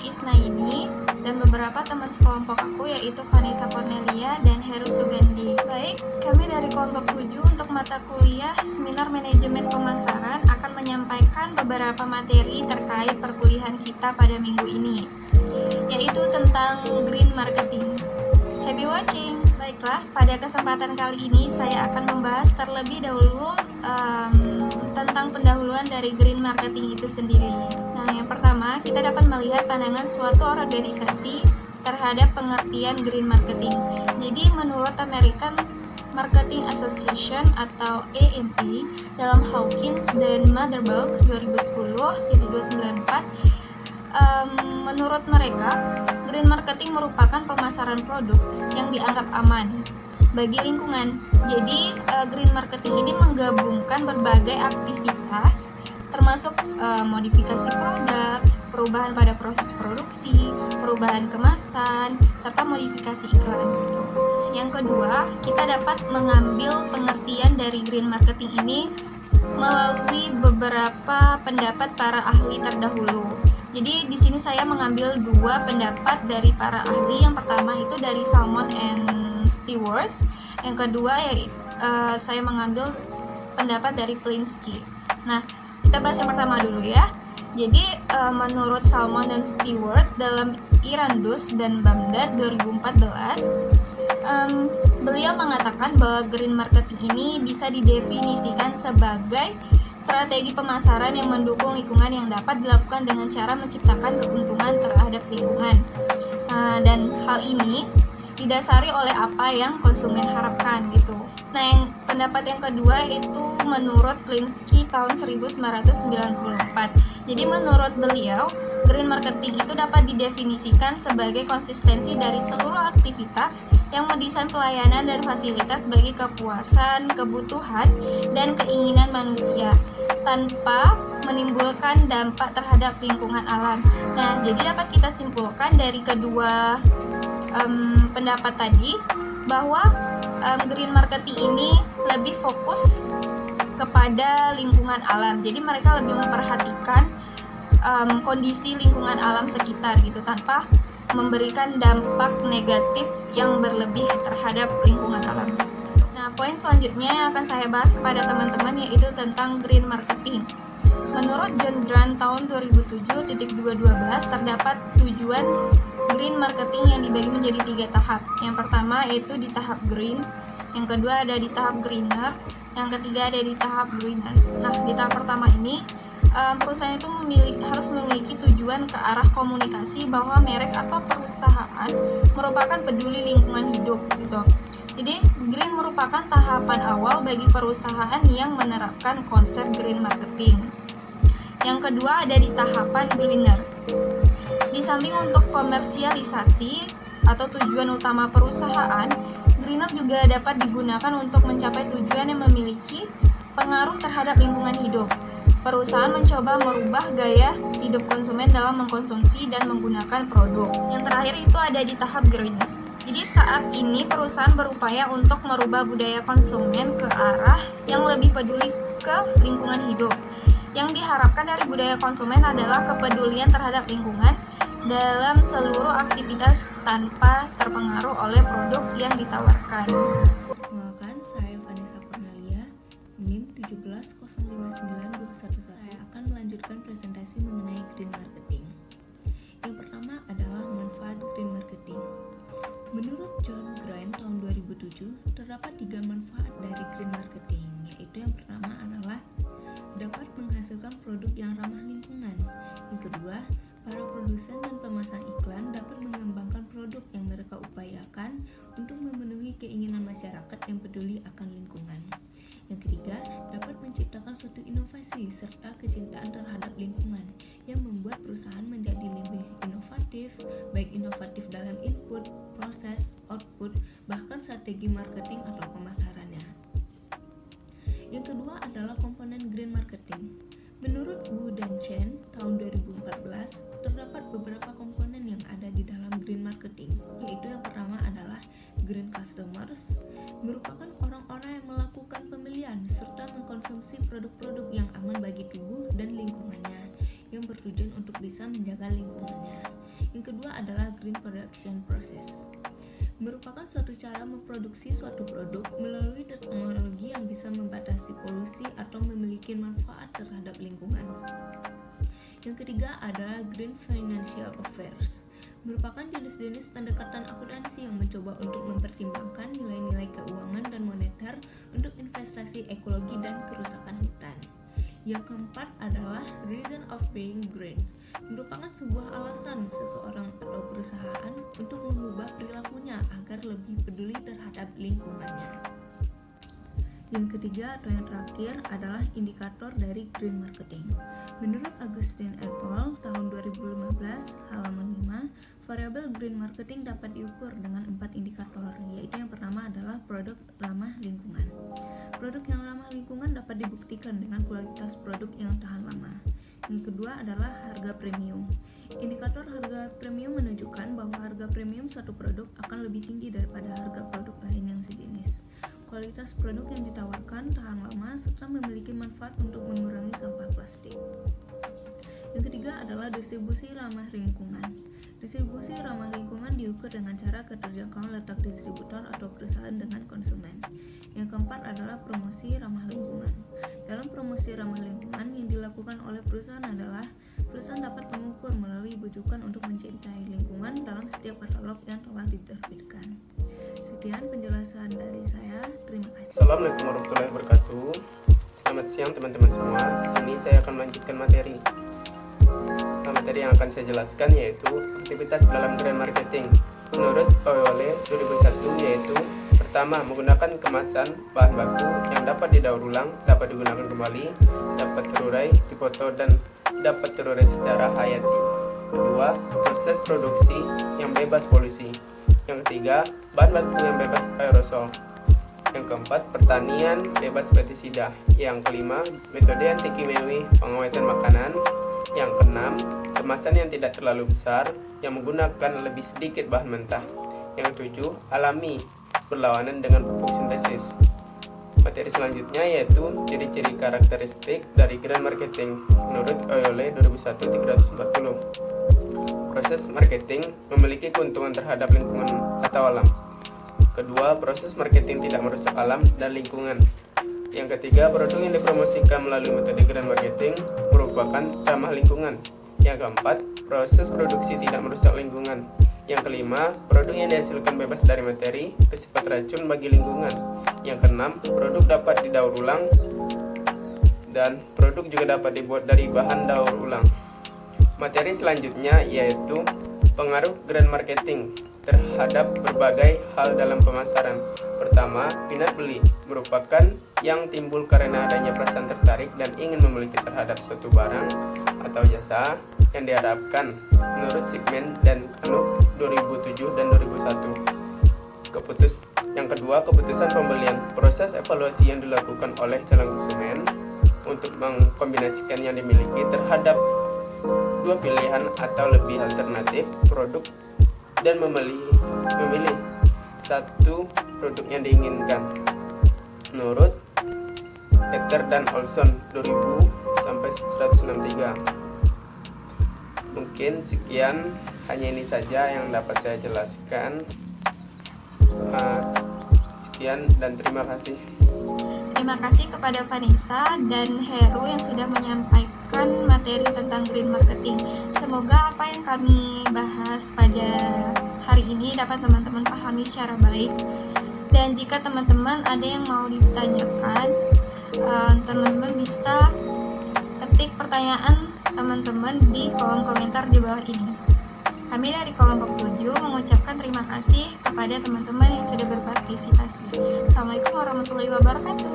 Isnaini dan beberapa teman sekelompok aku yaitu Vanessa Cornelia dan Heru Sugandi. Baik, kami dari kelompok 7 untuk mata kuliah Seminar Manajemen Pemasaran akan menyampaikan beberapa materi terkait perkuliahan kita pada minggu ini, yaitu tentang green marketing. Happy watching! Baiklah, pada kesempatan kali ini saya akan membahas terlebih dahulu tentang pendahuluan dari green marketing itu sendiri. Nah, yang pertama, kita dapat melihat pandangan suatu organisasi terhadap pengertian green marketing. Jadi, menurut American Marketing Association atau AMA dalam Hawkins dan Motherbock 2010-294, menurut mereka, green marketing merupakan pemasaran produk yang dianggap aman bagi lingkungan. Jadi, green marketing ini menggabungkan berbagai aktivitas termasuk modifikasi produk, perubahan pada proses produksi, perubahan kemasan, serta modifikasi iklan. Yang kedua, kita dapat mengambil pengertian dari green marketing ini melalui beberapa pendapat para ahli terdahulu. Jadi di sini saya mengambil dua pendapat dari para ahli. Yang pertama itu dari Salmon and Stewart. Yang kedua saya mengambil pendapat dari Plinsky. Nah, kita bahas yang pertama dulu ya. Jadi menurut Salmon dan Stewart dalam Irandus dan Bamdad 2014, beliau mengatakan bahwa green marketing ini bisa didefinisikan sebagai strategi pemasaran yang mendukung lingkungan yang dapat dilakukan dengan cara menciptakan keuntungan terhadap lingkungan. Dan hal ini didasari oleh apa yang konsumen harapkan gitu. Nah, yang pendapat yang kedua itu menurut Plinsky tahun 1994. Jadi menurut beliau, green marketing itu dapat didefinisikan sebagai konsistensi dari seluruh aktivitas yang mendesain pelayanan dan fasilitas bagi kepuasan, kebutuhan, dan keinginan manusia tanpa menimbulkan dampak terhadap lingkungan alam. Nah, jadi dapat kita simpulkan dari kedua pendapat tadi bahwa green marketing ini lebih fokus kepada lingkungan alam. Jadi mereka lebih memperhatikan kondisi lingkungan alam sekitar gitu tanpa memberikan dampak negatif yang berlebih terhadap lingkungan alam. Nah, poin selanjutnya yang akan saya bahas kepada teman-teman yaitu tentang green marketing. Menurut John Grant tahun 2007.212 terdapat tujuan green marketing yang dibagi menjadi 3 tahap. Yang pertama yaitu di tahap green, yang kedua ada di tahap greener, yang ketiga ada di tahap greenest. Nah, di tahap pertama ini perusahaan itu harus memiliki tujuan ke arah komunikasi bahwa merek atau perusahaan merupakan peduli lingkungan hidup gitu. Jadi green merupakan tahapan awal bagi perusahaan yang menerapkan konsep green marketing. Yang kedua ada di tahapan greener. Di samping untuk komersialisasi atau tujuan utama perusahaan, greener juga dapat digunakan untuk mencapai tujuan yang memiliki pengaruh terhadap lingkungan hidup. Perusahaan mencoba merubah gaya hidup konsumen dalam mengkonsumsi dan menggunakan produk. Yang terakhir itu ada di tahap greenest. Jadi saat ini perusahaan berupaya untuk merubah budaya konsumen ke arah yang lebih peduli ke lingkungan hidup. Yang diharapkan dari budaya konsumen adalah kepedulian terhadap lingkungan dalam seluruh aktivitas tanpa terpengaruh oleh produk yang ditawarkan. Perkenalkan, saya Vanessa Cornelia, NIM 1705921. Saya akan melanjutkan presentasi mengenai green marketing. Yang pertama adalah manfaat green marketing. Menurut John Grant tahun 2007, terdapat 3 manfaat dari green marketing, yaitu yang pertama adalah dapat menghasilkan produk yang ramah lingkungan. Yang kedua, para produsen dan pemasang iklan dapat mengembangkan produk yang mereka upayakan untuk memenuhi keinginan masyarakat yang peduli akan lingkungan. Yang ketiga, dapat menciptakan suatu inovasi serta kecintaan terhadap lingkungan yang membuat perusahaan menjadi lebih inovatif, baik inovatif dalam input, proses, output, bahkan strategi marketing atau pemasarannya. Yang kedua adalah komponen green marketing. Menurut Wu dan Chen tahun 2014, terdapat beberapa komponen yang ada di dalam green marketing, yaitu yang pertama adalah green customers, merupakan orang-orang yang melakukan pembelian serta mengkonsumsi produk-produk yang aman bagi tubuh dan lingkungannya. Yang nitrogen untuk bisa menjaga lingkungannya. Yang kedua adalah green production process. Merupakan suatu cara memproduksi suatu produk melalui teknologi yang bisa membatasi polusi atau memiliki manfaat terhadap lingkungan. Yang ketiga adalah green financial affairs. Merupakan jenis-jenis pendekatan akuntansi yang mencoba untuk mempertimbangkan nilai-nilai keuangan dan moneter untuk investasi ekologi dan kerusakan hutan. Yang keempat adalah reason of being green. Merupakan sebuah alasan seseorang atau perusahaan untuk mengubah perilakunya agar lebih peduli terhadap lingkungannya. Yang ketiga atau yang terakhir adalah indikator dari green marketing. Menurut Agustin et al. Tahun 2015, halaman 5, variabel green marketing dapat diukur dengan 4 indikator, yaitu yang pertama adalah produk ramah lingkungan. Produk yang ramah lingkungan dapat dibuktikan dengan kualitas produk yang tahan lama. Yang kedua adalah harga premium. Indikator harga premium menunjukkan bahwa harga premium suatu produk akan lebih tinggi daripada harga produk lain yang sejenis. Kualitas produk yang ditawarkan tahan lama serta memiliki manfaat untuk mengurangi sampah plastik. Yang ketiga adalah distribusi ramah lingkungan. Distribusi ramah lingkungan diukur dengan cara keterjangkauan letak distributor atau perusahaan dengan konsumen. Yang keempat adalah promosi ramah lingkungan. Dalam promosi ramah lingkungan yang dilakukan oleh perusahaan adalah perusahaan dapat mengukur melalui bujukan untuk mencintai lingkungan dalam setiap katalog yang telah diterbitkan. Sekian penjelasan dari saya. Terima kasih. Assalamualaikum warahmatullahi wabarakatuh. Selamat siang teman-teman semua. Di sini saya akan melanjutkan materi. Materi yang akan saya jelaskan yaitu aktivitas dalam green marketing. Menurut Oyole 2001 yaitu pertama, menggunakan kemasan bahan baku yang dapat didaur ulang, dapat digunakan kembali, dapat terurai, dipoto dan dapat terurai secara hayati. Kedua, proses produksi yang bebas polusi. Yang ketiga, bahan baku yang bebas aerosol. Yang keempat, pertanian bebas pestisida. Yang kelima, metode anti kimiawi pengawetan makanan. Yang keenam, kemasan yang tidak terlalu besar yang menggunakan lebih sedikit bahan mentah. Yang ketujuh, alami berlawanan dengan pupuk sintesis. Materi selanjutnya yaitu ciri-ciri karakteristik dari green marketing menurut Oyole 2001-340. Proses marketing memiliki keuntungan terhadap lingkungan atau alam. Kedua, proses marketing tidak merusak alam dan lingkungan. Yang ketiga, produk yang dipromosikan melalui metode green marketing merupakan ramah lingkungan. Yang keempat, proses produksi tidak merusak lingkungan. Yang kelima, produk yang dihasilkan bebas dari materi bersifat racun bagi lingkungan. Yang keenam, produk dapat didaur ulang dan produk juga dapat dibuat dari bahan daur ulang. Materi selanjutnya yaitu pengaruh green marketing terhadap berbagai hal dalam pemasaran. Pertama, minat beli merupakan yang timbul karena adanya perasaan tertarik dan ingin memiliki terhadap suatu barang atau jasa yang diharapkan menurut Sigmund dan Knuth 2007 dan 2001. Yang kedua, keputusan pembelian. Proses evaluasi yang dilakukan oleh calon konsumen untuk mengkombinasikan yang dimiliki terhadap dua pilihan atau lebih alternatif produk dan memilih satu produk yang diinginkan. Menurut Peter dan Olson 2000 sampai 163. Mungkin sekian, hanya ini saja yang dapat saya jelaskan. Sekian dan terima kasih. Terima kasih kepada Vanessa dan Heru yang sudah menyampaikan materi tentang green marketing. Semoga apa yang kami bahas pada hari ini dapat teman-teman pahami secara baik. Dan jika teman-teman ada yang mau ditanyakan, teman-teman bisa ketik pertanyaan teman-teman di kolom komentar di bawah ini. Kami dari kelompok 7 mengucapkan terima kasih kepada teman-teman yang sudah berpartisipasi. Assalamualaikum warahmatullahi wabarakatuh.